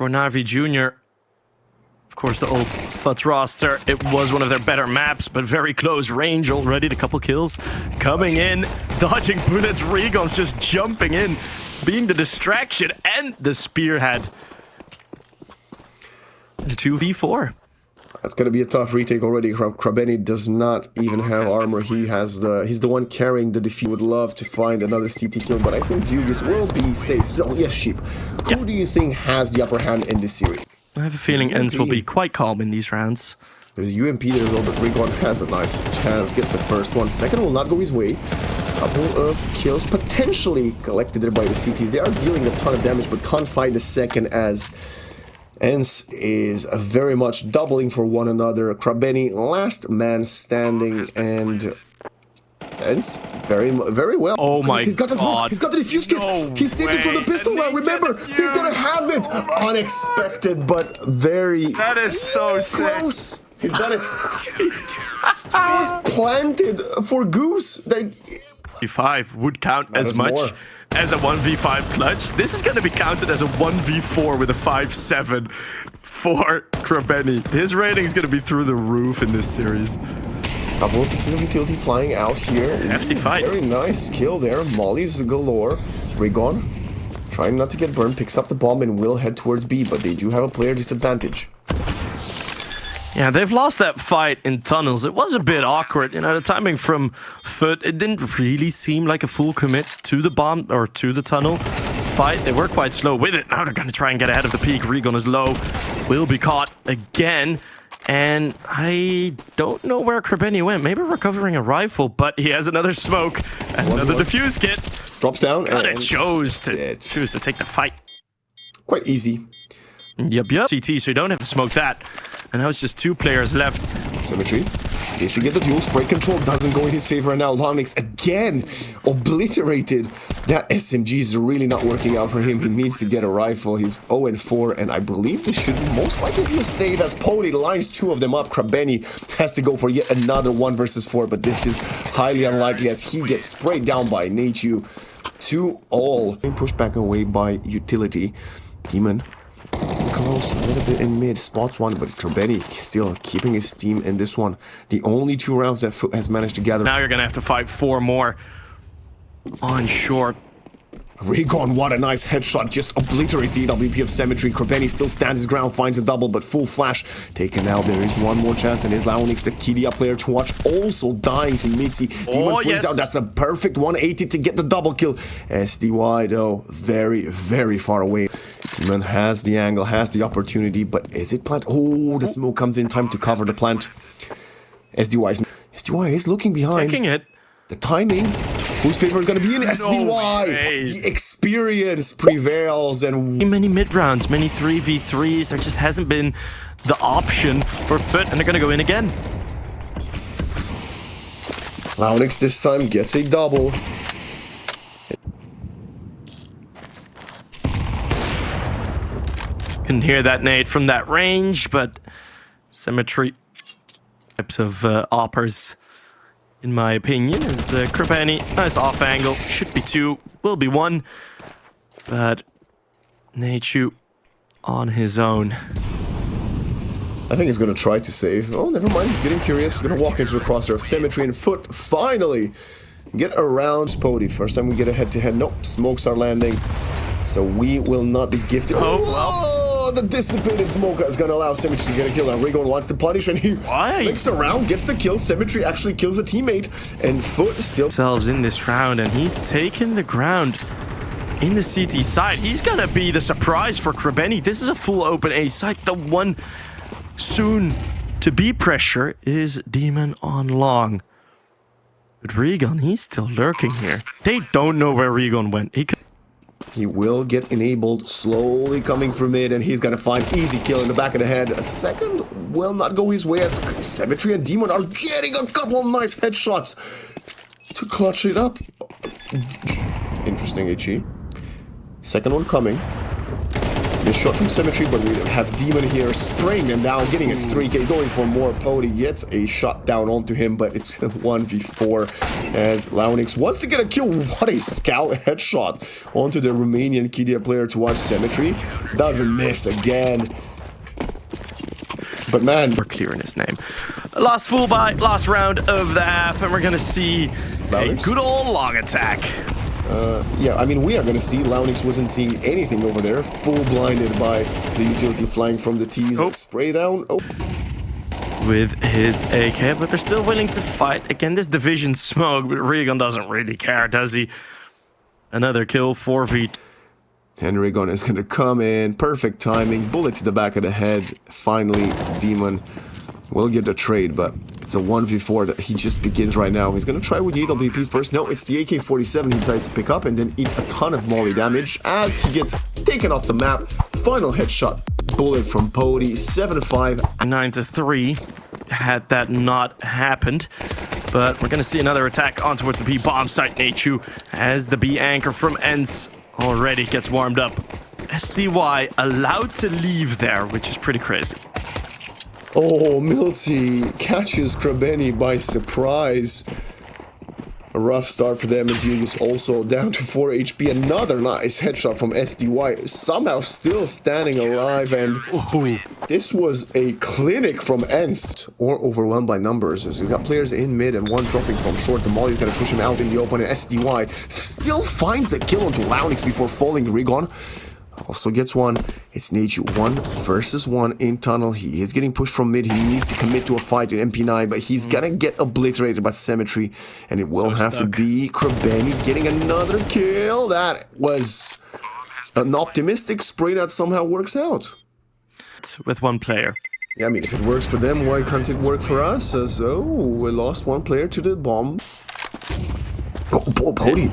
for Na'Vi Jr. Of course, the old FUT roster, it was one of their better maps, but very close range already. The couple kills coming in, dodging bullets. Regon's just jumping in, being the distraction and the spearhead. The 2v4. That's going to be a tough retake already. Krabeni does not even have armor. He's the one carrying the defeat. Would love to find another CT kill, but I think Zugis will be safe. So, yes, Sheep. Who do you think has the upper hand in this series? I have a feeling ENCE will be quite calm in these rounds. There's UMP there as well, but Regon has a nice chance. Gets the first one. Second will not go his way. Couple of kills potentially collected there by the CTs. They are dealing a ton of damage, but can't find the second as ENCE is very much doubling for one another. Krabeni, last man standing, and ENCE very well. Oh my he's got the smoke. God. He's got the defuse kit. No He's saving from the pistol round. Remember, he's gonna have it. Unexpected, but very That is so sick. close. He's done it. He was planted for Goose. V5 would count as much more. as a 1v5 clutch. This is going to be counted as a 1v4 with a 5-7 for Krabeni. His rating is going to be through the roof in this series. Couple of pieces of utility flying out here. Hefty fight. Very nice kill there. Molly's galore. Regon, trying not to get burned, picks up the bomb and will head towards B, but they do have a player disadvantage. Yeah, they've lost that fight in tunnels. It was a bit awkward. You know, the timing from FUT, it didn't really seem like a full commit to the bomb or to the tunnel fight. They were quite slow with it. Now they're going to try and get ahead of the peak. Regon is low. Will be caught again. And I don't know where Krabeni went. Maybe recovering a rifle, but he has another smoke and another defuse kit. Drops down And chose to take the fight. Quite easy. Yep. CT, so you don't have to smoke that. And now it's just two players left. Symmetry. He should get the duel. Spray control doesn't go in his favor. And now lauNX again obliterated. That SMG is really not working out for him. He needs to get a rifle. He's 0-4. And I believe this should most likely be a save as Pony lines two of them up. Krabeni has to go for yet another 1 versus 4. But this is highly unlikely as he gets sprayed down by Nachu. 2-all. Pushed back away by utility. Demon. Close a little bit in mid, spots one, but it's Krabeni still keeping his steam in this one. The only 2 rounds that FUT has managed to gather. Now you're gonna have to fight 4 more on short. Regon, what a nice headshot, just obliterates the EWP of Symmetry. Krabeni still stands his ground, finds a double, but full flash taken out. There is one more chance, and is lauNX, the Kidia player to watch, also dying to Mitzi. Demon flings out, that's a perfect 180 to get the double kill. SDY, though, very far away. Demon has the angle, has the opportunity, but is it plant? Oh, the smoke comes in time to cover the plant. SDY is looking behind. Taking it. The timing, whose favor is going to be in SDY. The experience prevails, and many mid rounds, many 3v3s. There just hasn't been the option for FUT, and they're going to go in again. lauNX this time gets a double. Couldn't hear that nade from that range, but Symmetry types of oppers. In my opinion, is Krabeni. Nice off angle. Should be 2. Will be 1. But Nachu on his own. I think he's going to try to save. Oh, never mind. He's getting curious. He's going to walk into the crosshair of Symmetry and FUT. Finally get around Spody. First time we get a head-to-head. Nope. Smokes are landing. So we will not be gifted. Oh, well. The dissipated smoke is going to allow Symmetry to get a kill. Now Regon wants to punish, and he flicks around, gets the kill. Symmetry actually kills a teammate, and FUT still themselves in this round, and he's taken the ground in the CT side. He's going to be the surprise for Krabeni. This is a full open A site. The one soon to be pressure is Demon on long. But Regon, he's still lurking here. They don't know where Regon went. He will get enabled, slowly coming from mid, and he's gonna find easy kill in the back of the head. A second will not go his way as Symmetry and Demon are getting a couple of nice headshots to clutch it up. Interesting, HE. Second one coming. This shot from Symmetry, but we have Demon here spraying them down, getting his 3k, going for more. Pody gets a shot down onto him, but it's a 1v4 as lauNX wants to get a kill. What a scout headshot onto the Romanian Kidia player to watch. Symmetry doesn't miss again. But man, we're clearing his name. Last full buy, last round of the half, and we're gonna see lauNX. A good old long attack. Yeah, I mean, we are going to see. lauNX wasn't seeing anything over there. Full blinded by the utility flying from the T's. Oh. Spray down. Oh. With his AK, but they're still willing to fight. Again, this division smoke, but Regan doesn't really care, does he? Another kill, 4v. And Regan is going to come in. Perfect timing. Bullet to the back of the head. Finally, Demon will get the trade, but it's a 1v4 that he just begins right now. He's going to try with the AWP first. No, it's the AK-47 he decides to pick up and then eat a ton of molly damage as he gets taken off the map. Final headshot bullet from Pody, 7-5. 9-3 had that not happened. But we're going to see another attack on towards the B bomb site, Nachu, as the B anchor from ENCE already gets warmed up. SDY allowed to leave there, which is pretty crazy. Oh, Milty catches Krabeni by surprise. A rough start for them as Yugi's also down to 4 HP. Another nice headshot from SDY. Somehow still standing alive, and this was a clinic from ENCE. Or overwhelmed by numbers as he's got players in mid and one dropping from short. The Molly's gonna push him out in the open, and SDY still finds a kill onto lauNX before falling. Regan also gets one. It's Nachu 1v1 in tunnel. He is getting pushed from mid. He needs to commit to a fight in MP9, but he's gonna get obliterated by Symmetry, and it will have to be Krabeni getting another kill. That was an optimistic spray that somehow works out. With one player. Yeah, I mean, if it works for them, why can't it work for us? So, we lost one player to the bomb. Oh, Pody.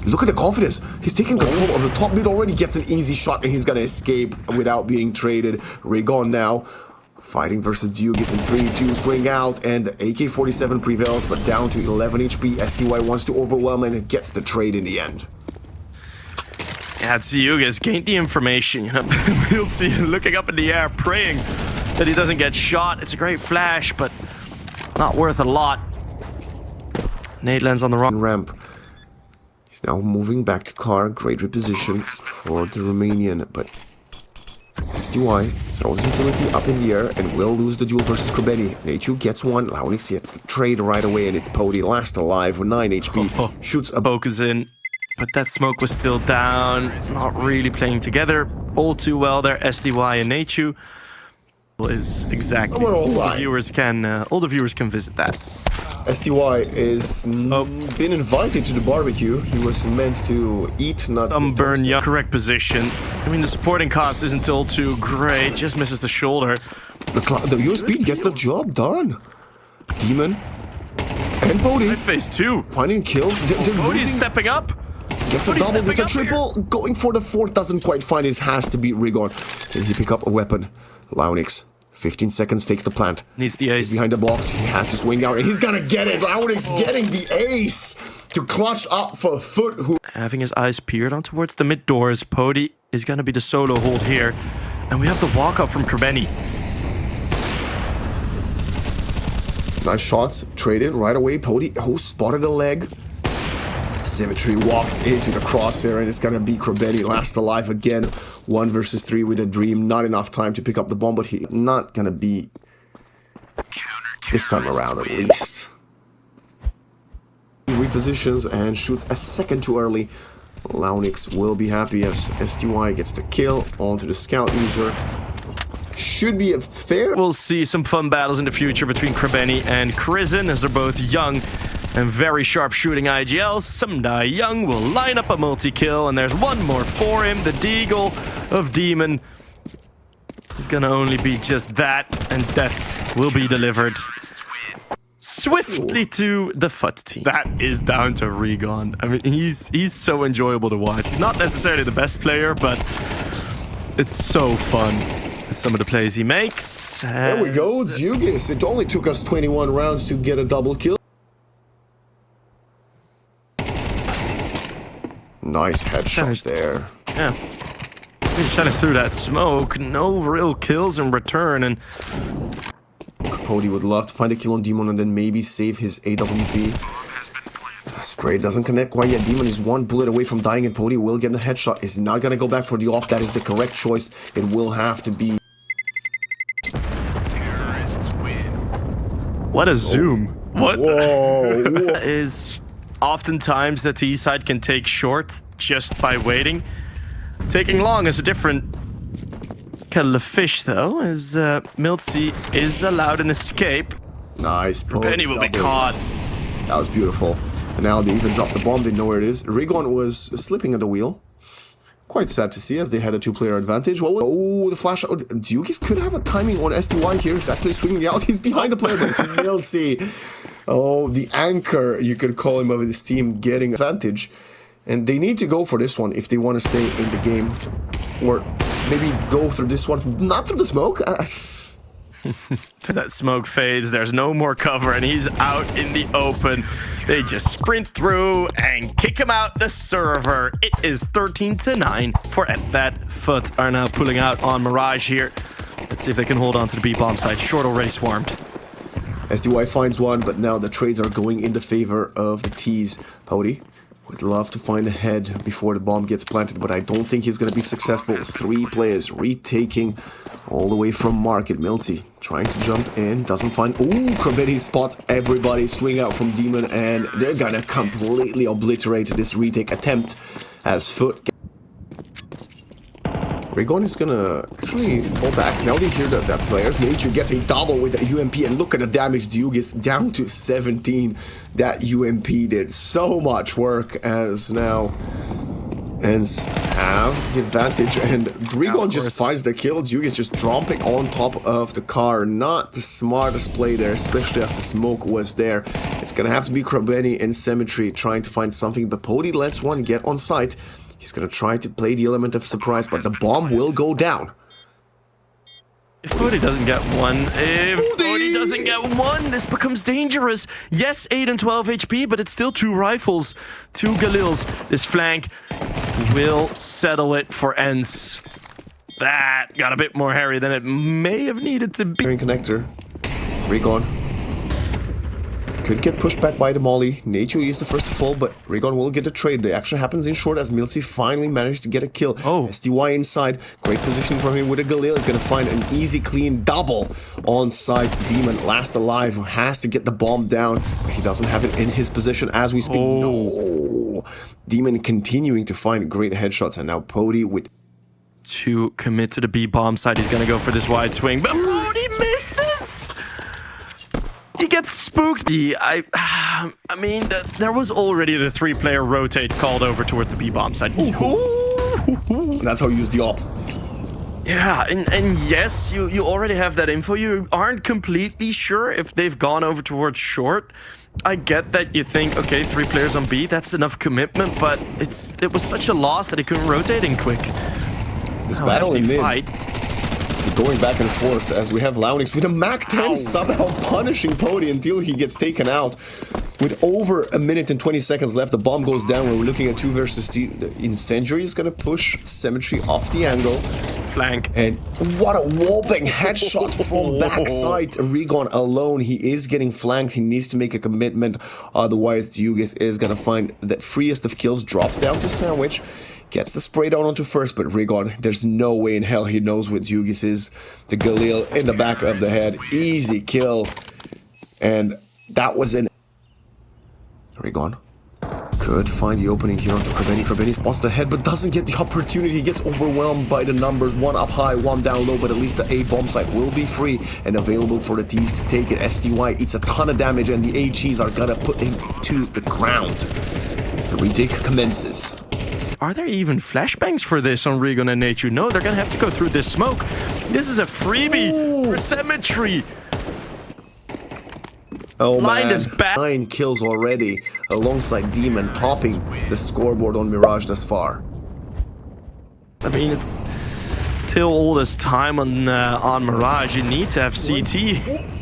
Look at the confidence. He's taking control of the top mid already. Gets an easy shot and he's gonna escape without being traded. Regan now fighting versus Dugis in 3-2. Swing out and the AK-47 prevails, but down to 11 HP. STY wants to overwhelm and it gets the trade in the end. Yeah, Dugis gained the information. You know, we'll see looking up in the air, praying that he doesn't get shot. It's a great flash, but not worth a lot. Nade lands on the wrong ramp. He's now moving back to car. Great reposition for the Romanian, but STY throws utility up in the air and will lose the duel versus Krabeni. Nachu gets one. lauNX gets the trade right away, and it's Pody last alive with 9 HP. Shoots a poke is in, but that smoke was still down. Not really playing together all too well there. STY and Nachu is exactly all the viewers can visit that. STY is been invited to the barbecue. He was meant to eat, not sunburn. Yeah, correct position. I mean, the supporting cost isn't all too great. Just misses the shoulder. The USB gets the job done. Demon and Pody. Phase 2. Finding kills. Pody's stepping up. Gets a double, gets a triple. Going for the fourth, doesn't quite find it. Has to be Regan. Can he pick up a weapon? lauNX. 15 seconds, fakes the plant. Needs the ace. Behind the box, he has to swing out, and he's gonna get it. lauNX getting the ace to clutch up for FUT. Who having his eyes peered on towards the mid doors. Pody is gonna be the solo hold here. And we have the walk up from Krabeni. Nice shots, traded right away. Pody, who spotted a leg. Symmetry walks into the crosshair, and it's gonna be Krabeni last alive again. 1 versus 3 with a dream. Not enough time to pick up the bomb, but he not gonna be this time around at least. He repositions and shoots a second too early. lauNX will be happy as STY gets the kill onto the scout user. Should be a fair. We'll see some fun battles in the future between Krabeni and Krizen as they're both young and very sharp shooting IGLs. Someday Young will line up a multi-kill, and there's one more for him. The Deagle of Demon is gonna only be just that, and death will be delivered swiftly to the FUT team. That is down to Regan. I mean, he's so enjoyable to watch. He's not necessarily the best player, but it's so fun. Some of the plays he makes. There we go, Dugis. It only took us 21 rounds to get a double kill. Nice headshot there. Yeah. He challenged through that smoke. No real kills in return, and Pody would love to find a kill on Demon and then maybe save his AWP. Spray doesn't connect quite yet. Demon is one bullet away from dying, and Pody will get the headshot. Is not gonna go back for the op. That is the correct choice. It will have to be. what a zoom. What Whoa. is oftentimes the T side can take short just by waiting. Taking long is a different kettle of fish, though, as milceE is allowed an escape. Nice. Penny will be caught. That was beautiful. And now they even dropped the bomb. They know where it is. Rigon was slipping at the wheel. Quite sad to see as they had a two-player advantage. Oh, the flash. Oh, Dukis could have a timing on SDY here. He's actually swinging out. He's behind the player, but it's milceE. Oh, the anchor, you could call him, of this team getting advantage. And they need to go for this one if they want to stay in the game. Or maybe go through this one. Not through the smoke. That smoke fades, there's no more cover, and he's out in the open. They just sprint through and kick him out the server. It is 13-9 for that. FUT are now pulling out on Mirage here. Let's see if they can hold on to the B-bomb side. Short already swarmed. SDY finds one, but now the trades are going in the favor of the T's. Pody would love to find a head before the bomb gets planted, but I don't think he's going to be successful. 3 players retaking all the way from market. milceE trying to jump in, doesn't find... Ooh, Krabetti spots everybody swing out from Demon, and they're going to completely obliterate this retake attempt as FUT... Rigon is gonna actually fall back. Now they hear that players. Nature gets a double with the UMP, and look at the damage. Duke is down to 17. That UMP did so much work as now ENCE have the advantage, and Rigon just finds the kill. Duke is just dropping on top of the car. Not the smartest play there, especially as the smoke was there. It's gonna have to be Krabetti in Symmetry trying to find something, but Pody lets one get on site. He's gonna try to play the element of surprise, but the bomb will go down. If Pody doesn't get one, this becomes dangerous. Yes, 8 and 12 HP, but it's still 2 rifles, 2 Galils. This flank will settle it for ENCE. That got a bit more hairy than it may have needed to be. Connector. Rigon could get pushed back by the molly. Nacho is the first to fall, but Rigon will get a trade. The action happens in short as milceE finally managed to get a kill. Oh. SDY inside. Great positioning from him with a Galil. Is going to find an easy, clean double on site. Demon, last alive, who has to get the bomb down, but he doesn't have it in his position as we speak. Oh. No. Demon continuing to find great headshots, and now Pody with... To commit to the B-bomb side, he's going to go for this wide swing, but Pody misses! He gets spooked. I mean, there was already the 3-player rotate called over towards the B-bomb side. That's how you use the op. Yeah, and yes, you already have that info. You aren't completely sure if they've gone over towards short. I get that you think, okay, 3 players on B, that's enough commitment, but it was such a loss that he couldn't rotate in quick. This battle in mid. So going back and forth as we have lauNX with a MAC-10 somehow punishing Pody until he gets taken out. With over a minute and 20 seconds left, the bomb goes down. We're looking at 2 versus 2. The Incendiary is going to push Symmetry off the angle. Flank. And what a whopping headshot from backside. Rigon alone, he is getting flanked. He needs to make a commitment. Otherwise, Dugis is going to find the freest of kills. Drops down to Sandwich. Gets the spray down onto first, but Rigon, there's no way in hell he knows what Dugis is. The Galil in the back of the head. Easy kill. And that was an... Rigon could find the opening here onto Krabetti. Krabetti spots the head, but doesn't get the opportunity. He gets overwhelmed by the numbers. 1 up high, 1 down low, but at least the A bomb site will be free and available for the T's to take it. SDY eats a ton of damage, and the HGs are gonna put him to the ground. The retake commences. Are there even flashbangs for this on Rigon and Nacho? No, they're gonna have to go through this smoke. This is a freebie for Symmetry. Oh Line man, is back. 9 kills already, alongside Demon topping the scoreboard on Mirage thus far. I mean, till all this time on Mirage, you need to have CT.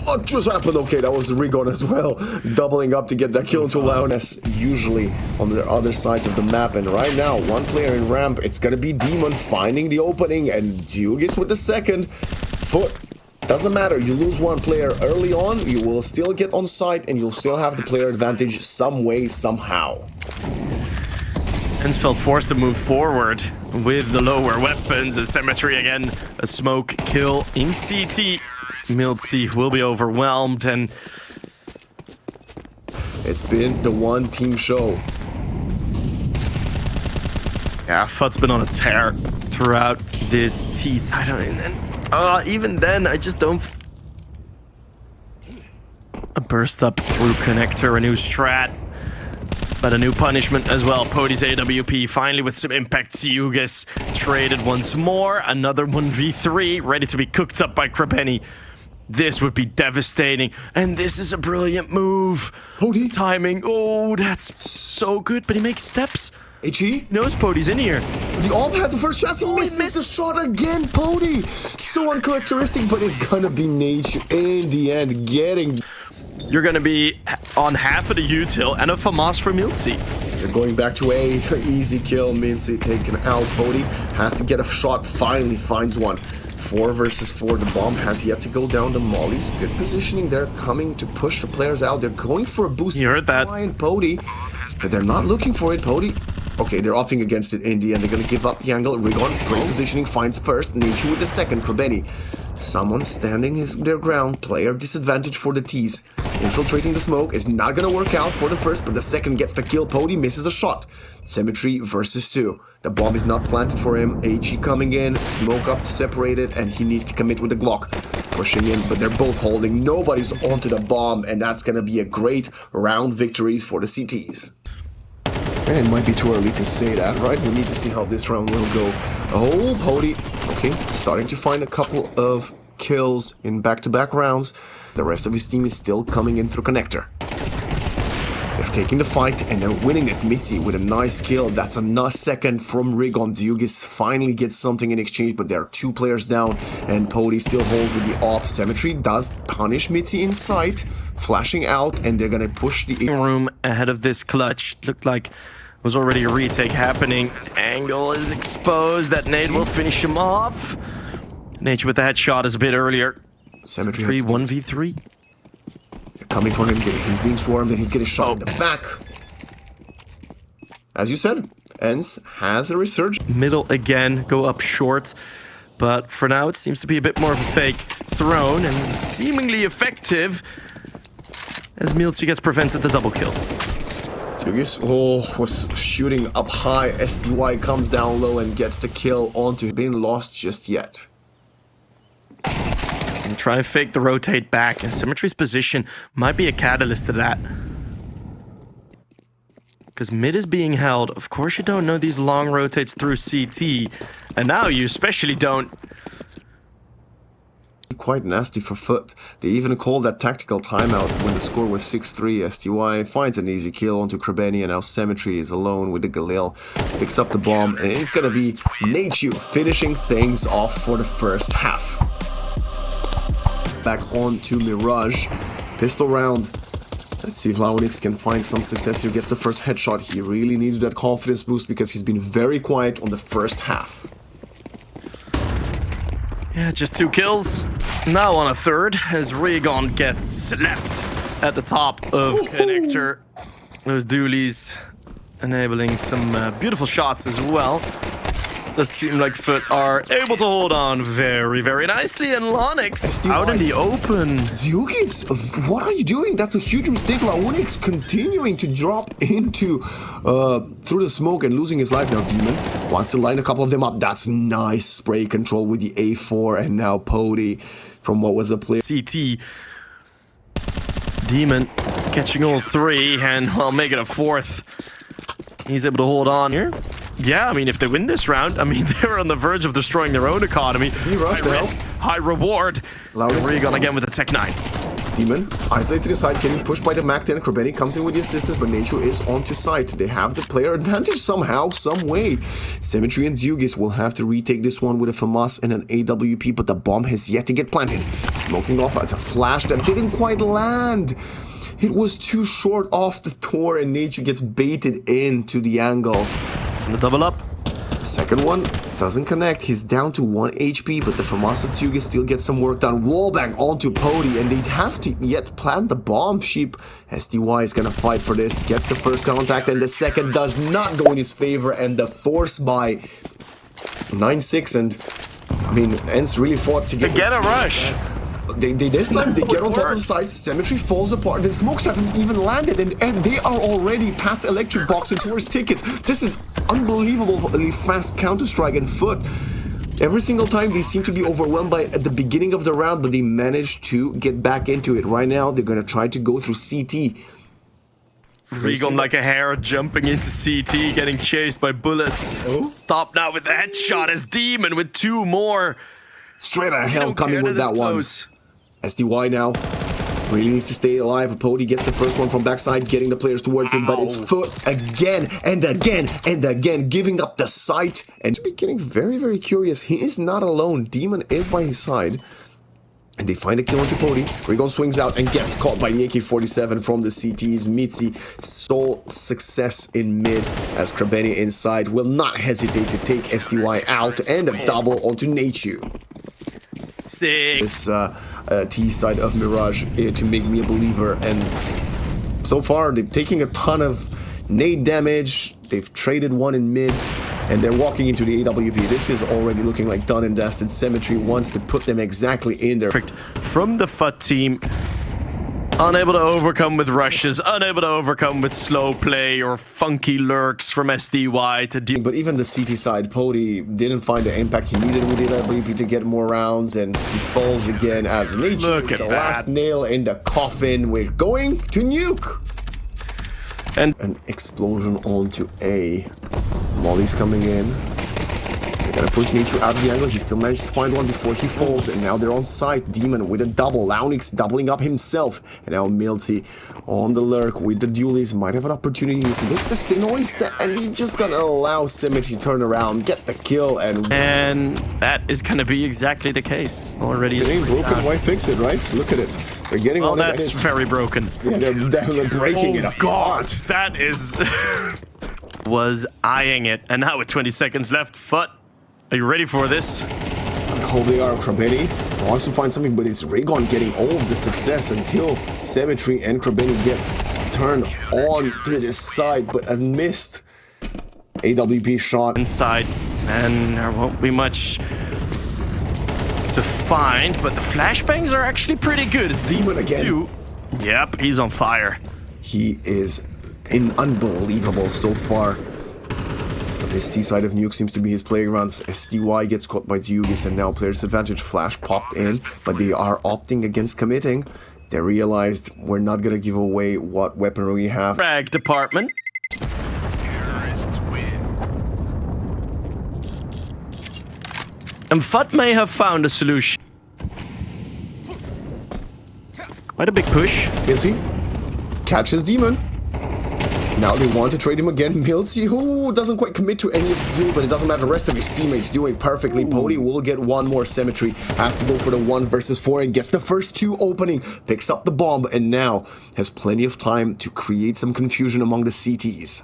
What just happened? Okay, that was Rigon as well, doubling up to get that kill into lauNX, usually on the other sides of the map. And right now, one player in ramp, it's gonna be Demon finding the opening, and Dugis with the second. FUT, doesn't matter, you lose one player early on, you will still get on site, and you'll still have the player advantage some way, somehow. ENCE felt forced to move forward with the lower weapons. A Symmetry again, a smoke kill in CT. milZ will be overwhelmed, and it's been the one team show. Yeah, FUT's been on a tear throughout this T side, and even then, I just don't. A burst up through connector, a new strat. But a new punishment as well. Pody's AWP finally with some impact. Dugis traded once more. Another 1v3 ready to be cooked up by Krabeni. This would be devastating. And this is a brilliant move. Pody. Timing. Oh, that's so good. But he makes steps. HE? Knows Pody's in here. The AWP has the first chance. He misses the shot again. Pody. So uncharacteristic, but it's gonna be Nature in the end getting. You're going to be on half of the util and a FAMAS for milZ. They're going back to A. The easy kill. milZ taken out. Pody has to get a shot. Finally finds one. 4 versus 4. The bomb has yet to go down to Molly's. Good positioning. They're coming to push the players out. They're going for a boost. You heard that. Pody, but they're not looking for it. Pody. Okay, they're opting against it in the end. They're going to give up the angle. Rigon, great positioning, finds first. Nature with the second. Krabeni. Someone standing their ground. Player disadvantage for the T's. Infiltrating the smoke is not going to work out for the first, but the second gets the kill. Pody misses a shot. Symmetry versus 2. The bomb is not planted for him. HE coming in. Smoke up to separate it, and he needs to commit with the Glock. Pushing in, but they're both holding. Nobody's onto the bomb, and that's going to be a great round victories for the CTs. And it might be too early to say that, right? We need to see how this round will go. Oh, Pody. Okay, starting to find a couple of kills in back-to-back rounds. The rest of his team is still coming in through connector. They're taking the fight, and they're winning this. milZ with a nice kill. That's a nice second from Rigon. Dugis finally gets something in exchange, but there are 2 players down, and Pody still holds with the AWP. Symmetry does punish milZ in sight, flashing out, and they're gonna push the room ahead of this clutch. Looked like there was already a retake happening. Angle is exposed. That nade will finish him off. Nature with the headshot is a bit earlier. Symmetry 1v3. They're coming for him. He's being swarmed, and he's getting shot in the back. As you said, ENCE has a resurgence. Middle again, go up short. But for now, it seems to be a bit more of a fake thrown and seemingly effective as milZ gets prevented the double kill. Dugis, was shooting up high. SDY comes down low and gets the kill onto him. Been lost just yet. And try and fake the rotate back, and Symmetry's position might be a catalyst to that. Because mid is being held. Of course you don't know these long rotates through CT. And now you especially don't. Quite nasty for FUT. They even called that tactical timeout when the score was 6-3. SDY finds an easy kill onto Krabeni, and now Symmetry is alone with the Galil. Picks up the bomb, and it's gonna be Nature finishing things off for the first half. Back on to Mirage. Pistol round. Let's see if lauNX can find some success here. Gets the first headshot. He really needs that confidence boost because he's been very quiet on the first half. Yeah, just 2 kills. Now on a third as Rigon gets slapped at the top of connector. Those dualies enabling some beautiful shots as well. Does seem like FUT are able to hold on very, very nicely, and lauNX out in the open. Dugis, what are you doing? That's a huge mistake. lauNX continuing to drop into through the smoke and losing his life. Now Demon wants to line a couple of them up. That's nice spray control with the A4, and now Pody from what was a play. CT. Demon catching all 3 and I'll make it a 4th. He's able to hold on here. Yeah, I mean, if they win this round, I mean, they're on the verge of destroying their own economy. High risk, high reward. Rigon again with the Tech 9. Demon, isolated inside, getting pushed by the Mac 10. Krabeni comes in with the assistance, but Nature is onto site. They have the player advantage somehow, some way. Symmetry and Zugis will have to retake this one with a FAMAS and an AWP, but the bomb has yet to get planted. Smoking off, it's a flash that didn't quite land. It was too short off the door, and Nature gets baited into the angle. And the double up. Second one doesn't connect. He's down to 1 HP, but the FAMAS of Tsugi still gets some work done. Wallbang onto Pody, and they have to yet plant the bomb. Sheep SDY is gonna fight for this. Gets the first contact, and the second does not go in his favor, and the force by 9-6. And I mean, ENCE really fought to get a rush. They this time they get on top of the site. Symmetry falls apart. The smokes haven't even landed, and they are already past electric box and towards ticket. This is unbelievably fast Counter-Strike and FUT. Every single time they seem to be overwhelmed by at the beginning of the round, but they manage to get back into it. Right now they're gonna try to go through CT. Regon like a hare jumping into CT, getting chased by bullets. Oh. Stop now with the headshot as Demon with 2 more. Straight out of hell coming with that one. SDY now really needs to stay alive. Pody gets the first one from backside, getting the players towards him, but it's FUT again and again and again, giving up the sight. And to be getting very, very curious, he is not alone. Demon is by his side. And they find a kill onto Pody. Regon swings out and gets caught by the AK-47 from the CTs. Mitzi, sole success in mid as Krabeni inside will not hesitate to take SDY out, and a double onto Nachu. Sick. This T side of Mirage to make me a believer, and so far they've taken a ton of nade damage. They've traded one in mid, and they're walking into the AWP. This is already looking like done and dusted. Symmetry wants to put them exactly in there. From the FUT team, unable to overcome with rushes, unable to overcome with slow play or funky lurks from SDY to deal. But even the CT side, Pody didn't find the impact he needed with the AWP to get more rounds, and he falls again as Nature is the last nail in the coffin. We're going to Nuke. And an explosion onto A. Molly's coming in. They gotta push Nature out of the angle. He still managed to find one before he falls, and now they're on site. Demon with a double. lauNX doubling up himself. And now Milty on the lurk with the dualies. Might have an opportunity. He makes the sting noise, and he's just gonna allow Symmetry to turn around, get the kill, and that is gonna be exactly the case. Already if it ain't broken, why fix it, right? Look at it. They're getting on it. That's very broken. Yeah, they're breaking it apart. That is... was eyeing it, and now with 20 seconds left, FUT, are you ready for this? I hope they are. Krabeni wants to find something, but it's Regon getting all of the success until Symmetry and Krabeni get turned on to this side, but a missed AWP shot. Inside, and there won't be much to find, but the flashbangs are actually pretty good. It's Demon again. Yep, he's on fire. He is unbelievable so far. But this T side of Nuke seems to be his playground. SDY gets caught by Zugis, and now player's advantage. Flash popped in, but they are opting against committing. They realized we're not gonna give away what weaponry we have. Frag department. Terrorists win. And FUT may have found a solution. Quite a big push. Milty catches Demon. Now they want to trade him again. Milty, who doesn't quite commit to any of the duel, but it doesn't matter. The rest of his teammates doing perfectly. Pody will get one more. Symmetry has to go for the 1 versus 4 and gets the first 2 opening. Picks up the bomb and now has plenty of time to create some confusion among the CTs.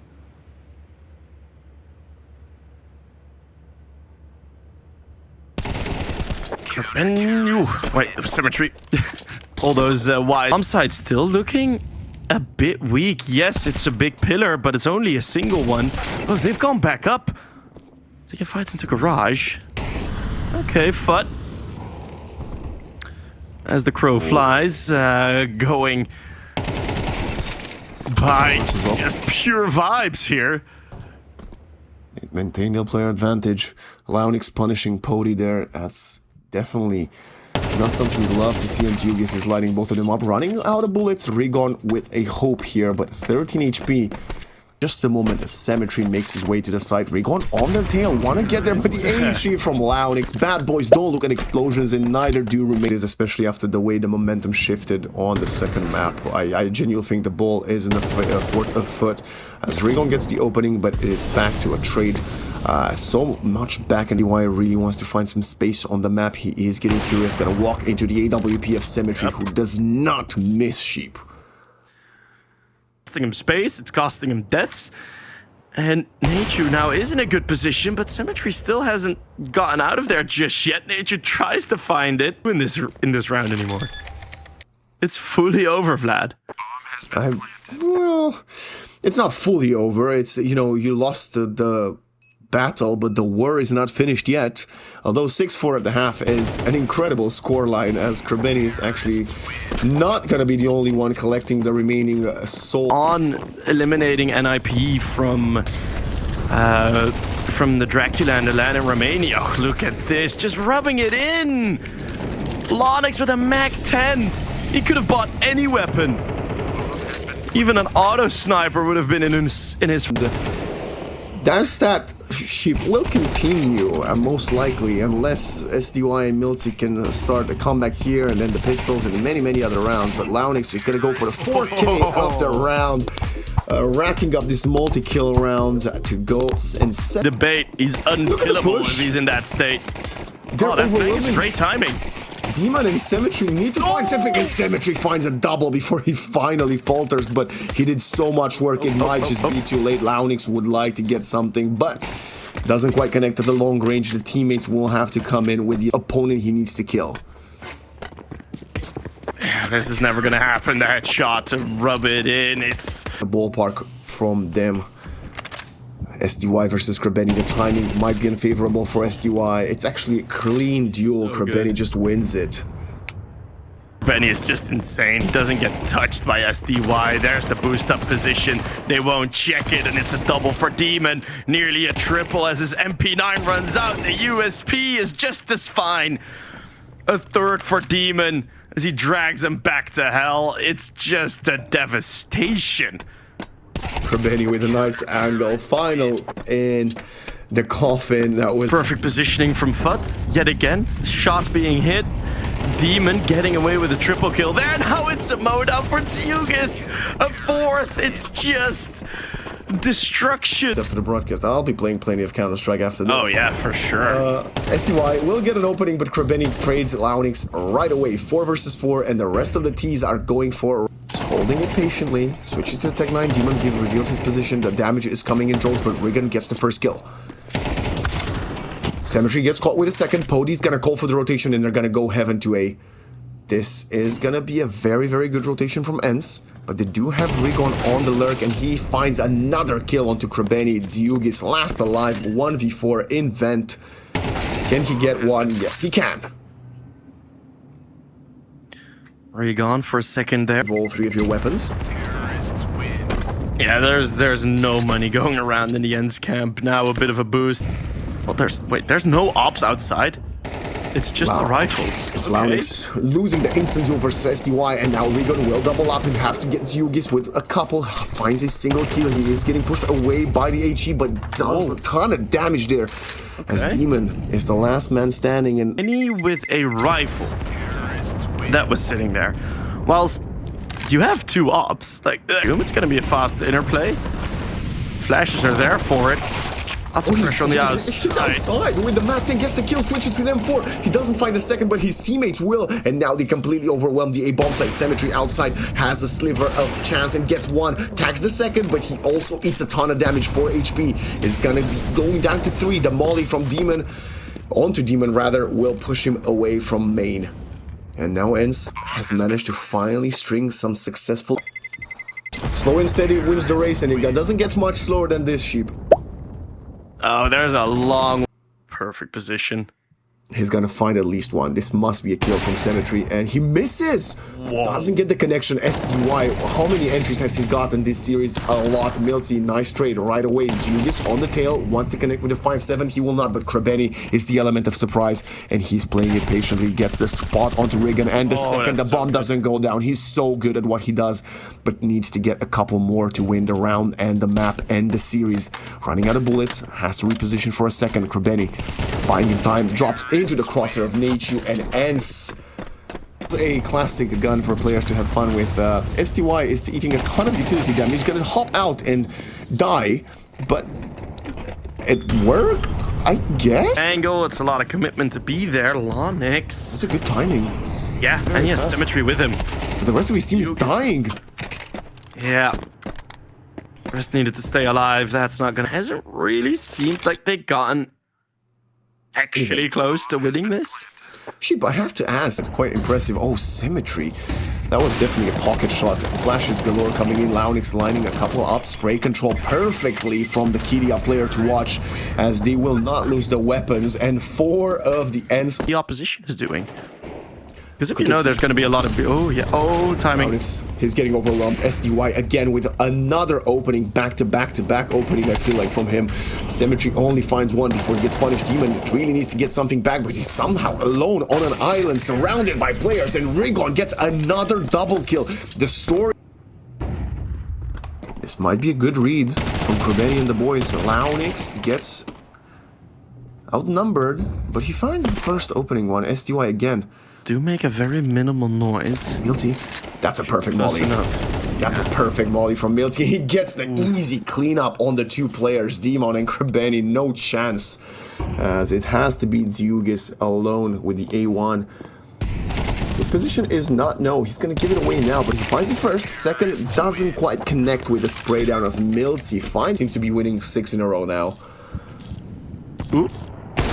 And wait, Symmetry. All those wide bomb sides still looking a bit weak. Yes, it's a big pillar, but it's only a single one. Oh, they've gone back up. Taking fights into Garage. Okay, FUT. As the crow flies, going by just pure vibes here. They maintain their player advantage. lauNX punishing Pody there. That's definitely not something we'd love to see, and Jugis is lighting both of them up. Running out of bullets. Regon with a hope here, but 13 HP. Just the moment Symmetry makes his way to the side, Rigon on their tail, want to get there, but the HE from lauNX. Bad boys don't look at explosions, and neither do roommates, especially after the way the momentum shifted on the second map. I genuinely think the ball is in the court of FUT, as Rigon gets the opening, but it is back to a trade. So much back, and EY really wants to find some space on the map. He is getting curious, gonna walk into the AWP of Symmetry, who does not miss Sheep. Costing him space, it's costing him deaths. And Nature now is in a good position, but Symmetry still hasn't gotten out of there just yet. Nature tries to find it in this round anymore. It's fully over, Vlad. Well, it's not fully over. It's, you know, you lost the battle, but the war is not finished yet. Although 6-4 at the half is an incredible scoreline, as Krebeni is actually not going to be the only one collecting the remaining soul. On eliminating NIP from the Dracula and the land in Romania. Oh, look at this, just rubbing it in. lauNX with a Mac 10. He could have bought any weapon. Even an auto sniper would have been in his. That stat sheep will continue, most likely, unless SDY and Milty can start a comeback here, and then the pistols and many other rounds. But lauNX is going to go for the 4K of the round, racking up these multi-kill rounds to go and set. Debate, he's unkillable if he's in that state. Oh, that thing is great timing. Demon and Symmetry need to find something, and Symmetry finds a double before he finally falters, but he did so much work, it might just be too late. lauNX would like to get something, but doesn't quite connect to the long range. The teammates will have to come in with the opponent he needs to kill. This is never gonna happen, that shot to rub it in. It's the ballpark from them. SDY versus Krebeni, the timing might be unfavorable for SDY. It's actually a clean duel. So Krebeni just wins it. Krebeni is just insane. He doesn't get touched by SDY. There's the boost up position. They won't check it, and it's a double for Demon. Nearly a triple as his MP9 runs out. The USP is just as fine. A third for Demon as he drags him back to hell. It's just a devastation. Krebeni with a nice angle, final in the coffin. That was perfect positioning from FUT yet again. Shots being hit. Demon getting away with a triple kill there. Now it's a mode up for Zyugis. A fourth. It's just destruction. After the broadcast, I'll be playing plenty of Counter-Strike after this. Oh yeah, for sure. SDY will get an opening, but Krebeni trades lauNX right away. 4 versus 4, and the rest of the T's are going for. Just holding it patiently, switches to the Tech 9, Demon reveals his position, the damage is coming in droves, but Rigon gets the first kill. Symmetry gets caught with a second, Pody's gonna call for the rotation, and they're gonna go heaven to A. This is gonna be a very good rotation from ENCE, but they do have Rigon on the lurk, and he finds another kill onto Krebeni. Zyugis last alive, 1v4 in vent. Can he get one? Yes, he can. Are you gone for a second there? Roll 3 of your weapons. Yeah, there's no money going around in the ENCE camp. Now a bit of a boost. Well, there's no ops outside. It's just the rifles. It's lauNX losing the instant duel versus SDY, and now Rigon will double up and have to get Zyugis with a couple. Finds a single kill. He is getting pushed away by the HE, but does a ton of damage there. As Demon is the last man standing, and any with a rifle that was sitting there. Whilst you have 2 ops, like it's gonna be a fast interplay. Flashes are there for it. Lots of pressure on the outside. He's outside. With the Mac 10 gets the kill, switches to them 4. He doesn't find a second, but his teammates will. And now they completely overwhelm the A bomb site. Symmetry outside has a sliver of chance and gets 1. Tags the second, but he also eats a ton of damage. 4 HP is gonna be going down to 3. The molly from Demon, onto Demon rather, will push him away from main. And now ENCE has managed to finally string some successful. Slow and steady wins the race, and it doesn't get much slower than this, Sheep. Oh, there's a long, perfect position. He's gonna find at least one. This must be a kill from Symmetry, and he misses! Whoa. Doesn't get the connection. SDY, how many entries has he gotten this series? A lot. Milty, nice trade right away. Julius on the tail, wants to connect with the 5-7. He will not, but Krebeni is the element of surprise, and he's playing it patiently. Gets the spot onto Rigan, and the second the bomb doesn't go down. He's so good at what he does, but needs to get a couple more to win the round and the map and the series. Running out of bullets, has to reposition for a second. Krebeni, buying him time, drops into the crosshair of Nachu and ENCE. A classic gun for players to have fun with. STY is eating a ton of utility damage. He's gonna hop out and die, but it worked, I guess? Angle, it's a lot of commitment to be there. lauNX. That's a good timing. Yeah, and he has fast. Symmetry with him. But the rest of his team is dying. Yeah. Rest needed to stay alive. That's not gonna... Hasn't really seemed like they've gotten actually close to winning this. Sheep, I have to ask, quite impressive. Oh, Symmetry. That was definitely a pocket shot. Flashes galore coming in. lauNX lining a couple up. Spray control perfectly from the Kidia player to watch, as they will not lose the weapons. And 4 of the ENCE. The opposition is doing. Because if you know there's going to be a lot of... Oh, yeah. Oh, timing. lauNX, he's getting overwhelmed. SDY again with another opening. Back-to-back-to-back opening, I feel like, from him. Symmetry only finds one before he gets punished. Demon really needs to get something back, but he's somehow alone on an island surrounded by players. And Rigon gets another double kill. The story... This might be a good read from Krebeni and the boys. lauNX gets outnumbered, but he finds the first opening one. SDY again. Do make a very minimal noise. Milty, that's a perfect That's molly. enough. That's a perfect molly from Milty. He gets the easy cleanup on the 2 players, Demon and Krebeni. No chance, as it has to be Dziugis alone with the A1. His position is not no. He's gonna give it away now, but he finds the first. Second doesn't quite connect with the spray down, as Milty seems to be winning 6 in a row now. Ooh.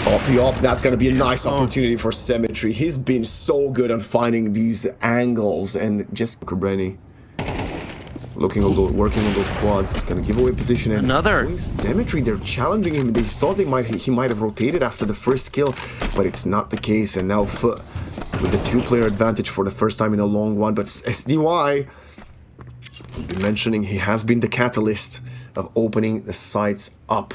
Off the op, that's going to be a nice opportunity for Symmetry. He's been so good on finding these angles, and just Krebeni working on those quads, going to give away position. And Another Symmetry, they're challenging him. They thought he might have rotated after the first kill, but it's not the case. And now FUT with the 2-player advantage for the first time in a long one. But SDY, we've been mentioning, he has been the catalyst of opening the sights up.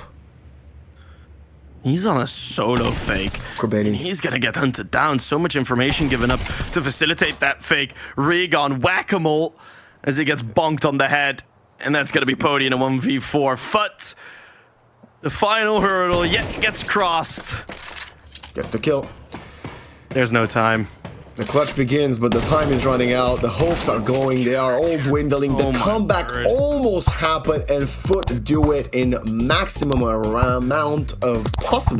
He's on a solo fake. Krebeni. And he's gonna get hunted down. So much information given up to facilitate that fake. Rigon whack-a-mole as he gets bonked on the head. And that's gonna be Pody in a 1v4. FUT, the final hurdle yet gets crossed. Gets the kill. There's no time. The clutch begins, but the time is running out. The hopes are going. They are all dwindling. The comeback almost happened, and FUT do it in maximum amount of possible